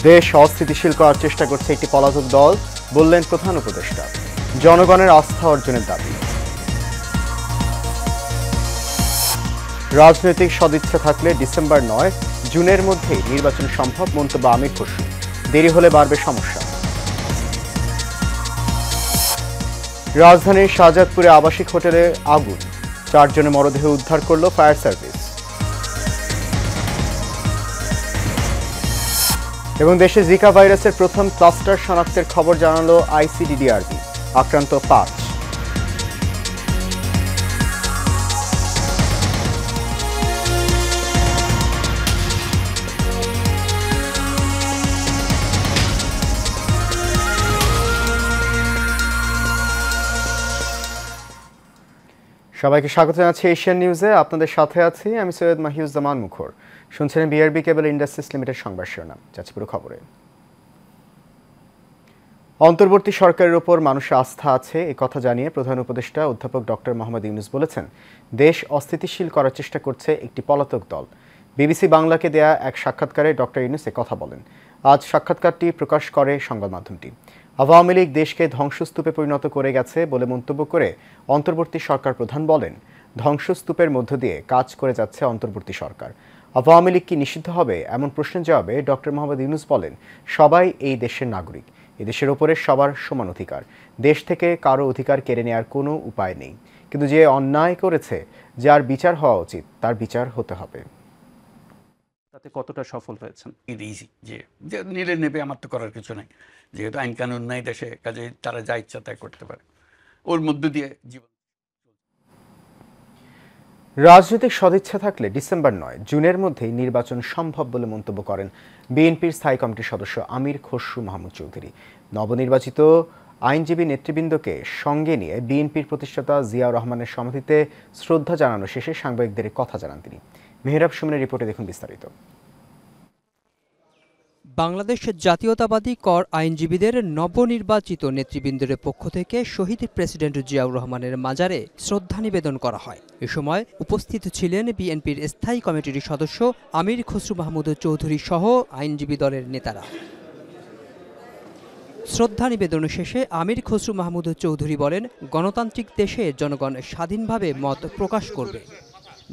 দেশ অস্থিতিশীল করার চেষ্টা করছে একটি পলাতক দল, বললেন প্রধান উপদেষ্টা। জনগণের আস্থা অর্জনের দাবি। রাজনৈতিক সদিচ্ছা থাকলে ডিসেম্বর নয়, জুনের মধ্যেই নির্বাচন সম্ভব, মন্তব্য আমির খসরু। দেরি হলে বাড়বে সমস্যা। রাজধানীর শাহজাদপুরে আবাসিক হোটেলে আগুন, 4 জনের মরদেহ উদ্ধার করল ফায়ার সার্ভিস। এবং দেশে জিকা ভাইরাসের প্রথম ক্লাস্টার শনাক্তের খবর জানালো আইসিডিডিআরবি। আক্রান্ত 5। সবাইকে স্বাগত জানাচ্ছি এশিয়ান নিউজে। আপনাদের সাথে আছি আমি সৈয়দ মাহিউজ্জামান মুখর। শুনছেন বিআরবি কেবল ইন্ডাস্ট্রিজ লিমিটেড সংবাদ শিরোনাম। যাচ্ছে পুরো খবরে। অন্তর্বর্তী সরকারের ওপর মানুষের আস্থা আছে এ কথা জানিয়ে প্রধান উপদেষ্টা অধ্যাপক ডক্টর মোহাম্মদ ইউনূস বলেছেন, দেশ অস্থিতিশীল করার চেষ্টা করছে একটি পলাতক দল। বিবিসি বাংলাকে দেয়া এক সাক্ষাৎকারে ডক্টর ইউনূস এ কথা বলেন। আজ সাক্ষাৎকারটি প্রকাশ করে সংবাদ মাধ্যমটি। আওয়ামী লীগ দেশকে ধ্বংসস্তূপে পরিণত করে গেছে বলে মন্তব্য করে অন্তর্বর্তী সরকার প্রধান বলেন, ধ্বংসস্তূপের মধ্য দিয়ে কাজ করে যাচ্ছে অন্তর্বর্তী সরকার। আওয়ামী লীগ কি নিষিদ্ধ হবে এমন প্রশ্নের জবাবে ডক্টর মোহাম্মদ ইউনূস বলেন, সবাই এই দেশের নাগরিক, এদেশের ওপরে সবার সমান অধিকার। দেশ থেকে কারো অধিকার কেড়ে নেওয়ার কোনো উপায় নেই, কিন্তু যে অন্যায় করেছে, যার বিচার হওয়া উচিত, তার বিচার হতে হবে। তাতে কতটা সফল হয়েছেন? ইজি যে নিলে নেবে, আমার তো করার কিছু নাই, যেহেতু আইন কানুন নাই দেশে, কাজে তারা যা ইচ্ছা তাই করতে পারে, ওর মধ্য দিয়ে জীবন। রাজনৈতিক সদিচ্ছা থাকলে ডিসেম্বর নয়, জুনের মধ্যেই নির্বাচন সম্ভব বলে মন্তব্য করেন বিএনপির স্থায়ী কমিটির সদস্য আমির খসরু মাহমুদ চৌধুরী। নবনির্বাচিত আইনজীবী নেতৃবৃন্দকে সঙ্গে নিয়ে বিএনপির প্রতিষ্ঠাতা জিয়াউর রহমানের সমাধিতে শ্রদ্ধা জানানো শেষে সাংবাদিকদের কথা জানান তিনি। মেহরাব সুমনের রিপোর্টে দেখুন বিস্তারিত। বাংলাদেশ জাতীয়তাবাদী কর আইনজীবীদের নবনির্বাচিত নেতৃবৃন্দের পক্ষ থেকে শহীদ প্রেসিডেন্ট জিয়াউর রহমানের মাজারে শ্রদ্ধা নিবেদন করা হয়। এ সময় উপস্থিত ছিলেন বিএনপির স্থায়ী কমিটির সদস্য আমির খসরু মাহমুদ চৌধুরী সহ আইনজীবী দলের নেতারা। শ্রদ্ধা নিবেদন শেষে আমির খসরু মাহমুদ চৌধুরী বলেন, গণতান্ত্রিক দেশে জনগণ স্বাধীনভাবে মত প্রকাশ করবে,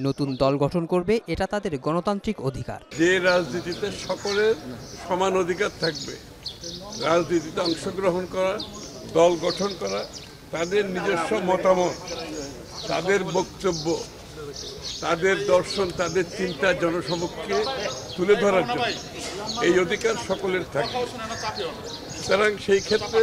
নতুন দল গঠন করবে, এটা তাদের গণতান্ত্রিক অধিকার। যে রাজনীতিতে সকলের সমান অধিকার থাকবে, রাজনীতিতে অংশগ্রহণ করা, দল গঠন করা, তাদের নিজস্ব মতামত, তাদের বক্তব্য, তাদের দর্শন, তাদের চিন্তা জনসমক্ষে তুলে ধরার জন্য এই অধিকার সকলের থাকবে। সুতরাং সেই ক্ষেত্রে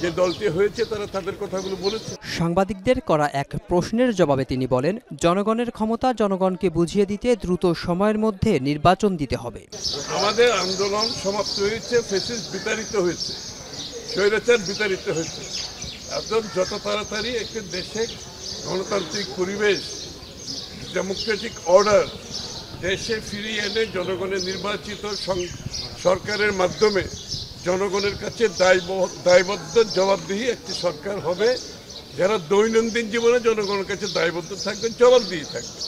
যে দলটি হয়েছে তারা তাদের কথাগুলো বলেছে। সাংবাদিকদের করা এক প্রশ্নের জবাবে তিনি বলেন, জনগণের ক্ষমতা জনগণকে বুঝিয়ে দিতে দ্রুত সময়ের মধ্যে নির্বাচন দিতে হবে। আমাদের আন্দোলন সমাপ্ত হয়েছে, ফ্যাসিস্ট বিতাড়িত হয়েছে, স্বৈরাচার বিতাড়িত হয়েছে। এখন যত তাড়াতাড়ি একটি দেশে গণতান্ত্রিক পরিবেশ, ডেমোক্রেটিক অর্ডার দেশে ফিরিয়ে এনে জনগণের নির্বাচিত সরকারের মাধ্যমে জনগণের কাছে দায়বদ্ধ জবাবদিহি একটি সরকার হবে, যারা দৈনন্দিন জীবনে জনগণের কাছে দায়বদ্ধ থাকবেন, জবাবদিহি থাকবে।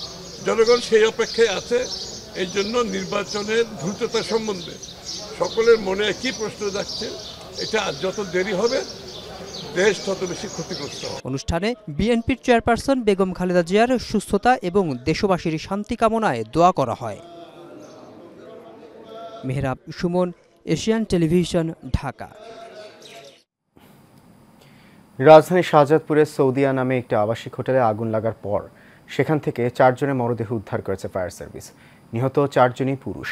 জনগণ সেই অপেক্ষায় আছে। এই জন্য নির্বাচনের দ্রুততা সম্বন্ধে সকলের মনে একই প্রশ্ন যাচ্ছে, এটা যত দেরি হবে দেশ তত বেশি ক্ষতিগ্রস্ত হবে। অনুষ্ঠানে বিএনপির চেয়ারপারসন বেগম খালেদা জিয়ার সুস্থতা এবং দেশবাসীর শান্তি কামনায় দোয়া করা হয়। Mehrab Suman, Asian television, Dhaka. রাজধানীর শাহজাদপুরে সৌদিয়া নামে একটি আবাসিক হোটেলে আগুন লাগার পর সেখান থেকে 4 জনের মরদেহ উদ্ধার করেছে ফায়ার সার্ভিস। নিহত 4 জনই পুরুষ।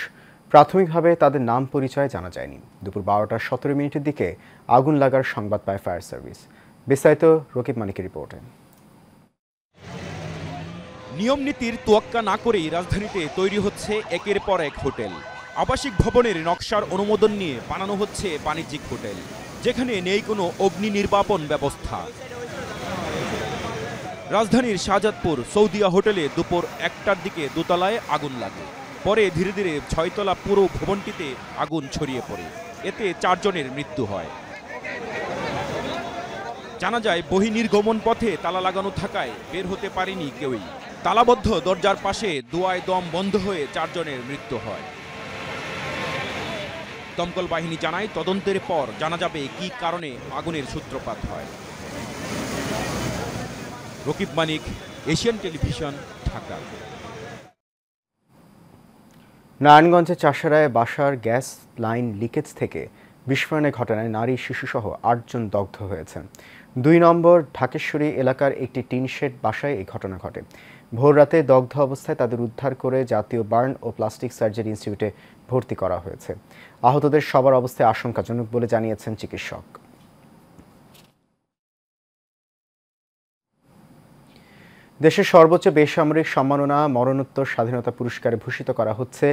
প্রাথমিকভাবে তাদের নাম পরিচয় জানা যায়নি। দুপুর 12টা 17 মিনিটের দিকে আগুন লাগার সংবাদ পায় ফায়ার সার্ভিস। বিস্তারিত রকিব মানিকের রিপোর্টে। নিয়ম নীতির তোয়াক্কা না করেই রাজধানীতে তৈরি হচ্ছে একের পর এক হোটেল। আবাসিক ভবনের নকশার অনুমোদন নিয়ে বানানো হচ্ছে বাণিজ্যিক হোটেল, যেখানে নেই কোনো অগ্নি নির্বাপন ব্যবস্থা। রাজধানীর শাহজাদপুর সৌদিয়া হোটেলে দুপুর 1টার দিকে দোতলায় আগুন লাগে। পরে ধীরে ধীরে 6 তলা পুরো ভবনটিতে আগুন ছড়িয়ে পড়ে। এতে 4 জনের মৃত্যু হয়। জানা যায় বহির্নির্গমন পথে তালা লাগানো থাকায় বের হতে পারেনি কেউই। তালাবদ্ধ দরজার পাশে দোয়ায় দম বন্ধ হয়ে 4 জনের মৃত্যু হয়। দমকল বাহিনী জানায় তদন্তের পর জানা যাবে কী কারণে আগুনের সূত্রপাত হয়। রকিব মানিক, এশিয়ান টেলিভিশন, ঢাকা। নারায়ণগঞ্জের চাষারায় বাসার গ্যাস লাইন লিকেজ থেকে বিস্ফোরণের ঘটনায় নারী শিশুসহ ৮ জন দগ্ধ হয়েছেন। ২ নম্বর ঢাকেশ্বরী এলাকার একটি টিনশেড বাসায় এই ঘটনা ঘটে। ভোররাতে দগ্ধ অবস্থায় তাদের উদ্ধার করে জাতীয় বার্ন ও প্লাস্টিক সার্জারি ইনস্টিটিউটে ভর্তি করা হয়েছে। আহতদের সবার অবস্থায় আশঙ্কাজনক বলে জানিয়েছেন চিকিৎসক। দেশের সর্বোচ্চ বেসামরিক সম্মাননা মরণোত্তর স্বাধীনতা পুরস্কারে ভূষিত করা হচ্ছে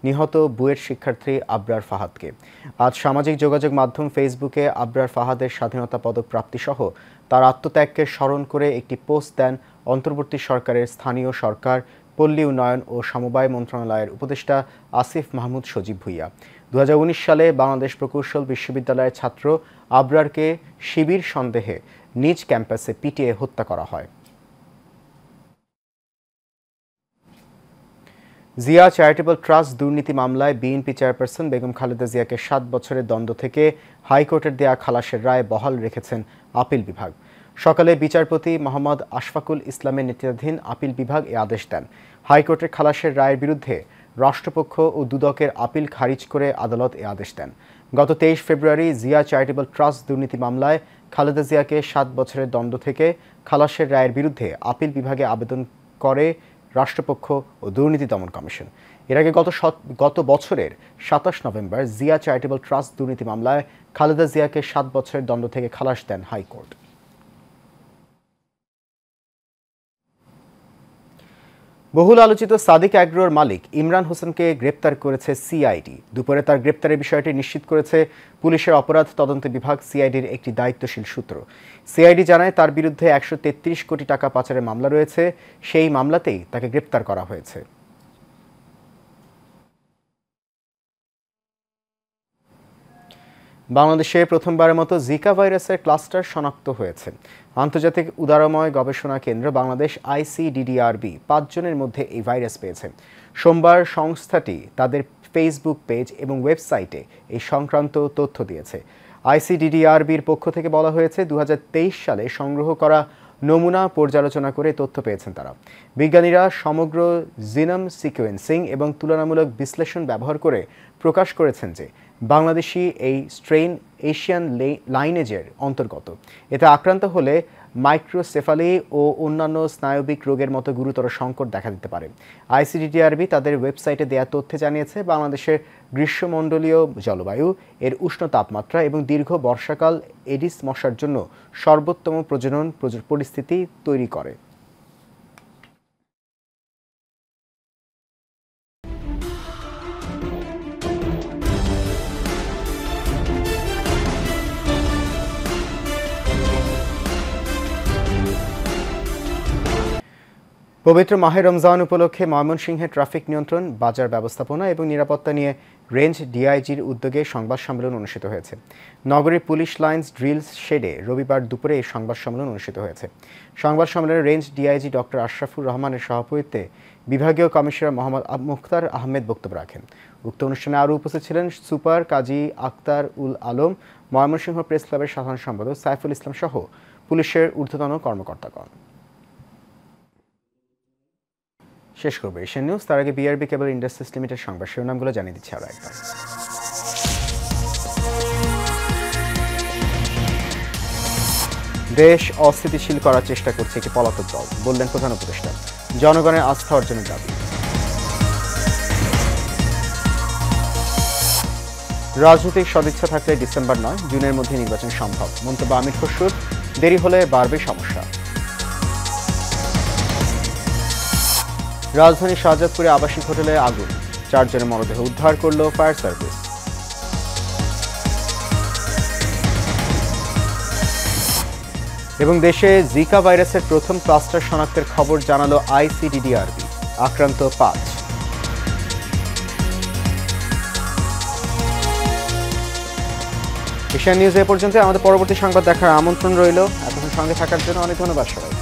নিহত বুয়েট শিক্ষার্থী আবরার ফাহাদকে। আজ সামাজিক যোগাযোগ মাধ্যম ফেসবুকে আবরার ফাহাদের স্বাধীনতা পদক প্রাপ্তিসহ তার আত্মত্যাগকে স্মরণ করে একটি পোস্ট দেন অন্তর্বর্তী সরকারের স্থানীয় সরকার, পল্লী উন্নয়ন ও সমবায় মন্ত্রণালয়ের উপদেষ্টা আসিফ মাহমুদ সজীব ভুইয়া। 2019 সালে বাংলাদেশ প্রকৌশল বিশ্ববিদ্যালয়ের ছাত্র আবরারকে শিবির সন্দেহে নিজ ক্যাম্পাসে পিটিয়ে হত্যা করা হয়। জিয়া চ্যারিটেবল ট্রাস্ট দুর্নীতি মামলায় বিএনপি চেয়ারপারসন বেগম খালেদা জিয়াকে 7 বছরের দণ্ড থেকে হাইকোর্টের দেয়া খালাসের রায় বহাল রেখেছেন আপিল বিভাগ। সকালে বিচারপতি মোহাম্মদ আশফাকুল ইসলামের নেতৃত্বাধীন আপিল বিভাগ এ আদেশ দেন। হাইকোর্টের খালাসের রায়ের বিরুদ্ধে রাষ্ট্রপক্ষ ও দুদকের আপিল খারিজ করে আদালত এ আদেশ দেন। গত 23 ফেব্রুয়ারি জিয়া চ্যারিটেবল ট্রাস্ট দুর্নীতি মামলায় খালেদা জিয়াকে 7 বছরের দণ্ড থেকে খালাসের রায়ের বিরুদ্ধে আপিল বিভাগে আবেদন করে রাষ্ট্রপক্ষ ও দুর্নীতি দমন কমিশন। এর আগে গত বছরের 27 নভেম্বর জিয়া চ্যারিটেবল ট্রাস্ট দুর্নীতি মামলায় খালেদা জিয়াকে 7 বছরের দণ্ড থেকে খালাস দেন হাইকোর্ট। বহুল আলোচিত সাদিক অ্যাগ্রোর মালিক ইমরান হোসেনকে গ্রেপ্তার করেছে সিআইডি। দুপুরে তার গ্রেপ্তারের বিষয়টি নিশ্চিত করেছে পুলিশের অপরাধ তদন্ত বিভাগ, সিআইডির একটি দায়িত্বশীল সূত্র। সিআইডি জানায় তার বিরুদ্ধে 133 কোটি টাকা পাচারের মামলা রয়েছে। সেই মামলাতেই তাকে গ্রেপ্তার করা হয়েছে। বাংলাদেশে প্রথমবারের মতো জিকা ভাইরাসের ক্লাস্টার শনাক্ত হয়েছে। আন্তর্জাতিক উদারময় গবেষণা কেন্দ্র বাংলাদেশ ICDDRB 5 জনের মধ্যে এই ভাইরাস পেয়েছে। সোমবার সংস্থাটি তাদের ফেসবুক পেজ এবং ওয়েবসাইটে এই সংক্রান্ত তথ্য দিয়েছে। ICDDRBর পক্ষ থেকে বলা হয়েছে 2023 সালে সংগ্রহ করা নমুনা পর্যালোচনা করে তথ্য পেয়েছেন তারা। বিজ্ঞানীরা সমগ্র জিনোম সিকোয়েন্সিং এবং তুলনামূলক বিশ্লেষণ ব্যবহার করে প্রকাশ করেছেন যে বাংলাদেশি এই স্ট্রেইন এশিয়ান লাইনেজের অন্তর্গত। এতে আক্রান্ত হলে মাইক্রোসেফালি ও অন্যান্য স্নায়বিক রোগের মতো গুরুতর সংকট দেখা দিতে পারে। ICDDRB তাদের ওয়েবসাইটে দেয়া তথ্যে জানিয়েছে বাংলাদেশের গ্রীষ্মমণ্ডলীয় জলবায়ু, এর উষ্ণ তাপমাত্রা এবং দীর্ঘ বর্ষাকাল এডিস মশার জন্য সর্বোত্তম প্রজনন পরিস্থিতি তৈরি করে। পবিত্র মাহে রমজান উপলক্ষে ময়মনসিংহে ট্রাফিক নিয়ন্ত্রণ, বাজার ব্যবস্থাপনা এবং নিরাপত্তা নিয়ে রেঞ্জ ডিআইজির উদ্যোগে সংবাদ সম্মেলন অনুষ্ঠিত হয়েছে। নগরীর পুলিশ লাইন্স ড্রিল শেডে রবিবার দুপুরে এই সংবাদ সম্মেলন অনুষ্ঠিত হয়েছে। সংবাদ সম্মেলনে রেঞ্জ ডিআইজি ডক্টর আশরাফুর রহমানের সভাপতিত্বে বিভাগীয় কমিশনার মোহাম্মদ মুখতার আহমেদ বক্তব্য রাখেন। উক্ত অনুষ্ঠানে আরও উপস্থিত ছিলেন সুপার কাজী আক্তার উল আলম, ময়মনসিংহ প্রেস ক্লাবের সাধারণ সম্পাদক সাইফুল ইসলাম সহ পুলিশের ঊর্ধ্বতন কর্মকর্তাগণ। শেষ করবো এশিয়ান নিউজ। তার আগে বিআরবি কেবল ইন্ডাস্ট্রিজ লিমিটেড সংবাদ শিরোনামগুলো জানিয়ে দিচ্ছি আরও একবার। দেশ অস্থিতিশীল করার চেষ্টা করছে একটি পলাতক দল, বললেন প্রধান উপদেষ্টা। জনগণের আস্থা অর্জনের দাবি। রাজনৈতিক সদিচ্ছা থাকলে ডিসেম্বর নয়, জুনের মধ্যে নির্বাচন সম্ভব, মন্তব্য আমির খসরুর। দেরি হলে বাড়বে সমস্যা। রাজধানীর শাহজাদপুরে আবাসিক হোটেলে আগুন, 4 জনের মরদেহ উদ্ধার করল ফায়ার সার্ভিস। এবং দেশে জিকা ভাইরাসের প্রথম ক্লাস্টার শনাক্তের খবর জানালো ICDDRB, আক্রান্ত 5। এশিয়ান নিউজ এ পর্যন্ত। আমাদের পরবর্তী সংবাদ দেখার আমন্ত্রণ রইল। এতক্ষণ সঙ্গে থাকার জন্য অনেক ধন্যবাদ সবাই।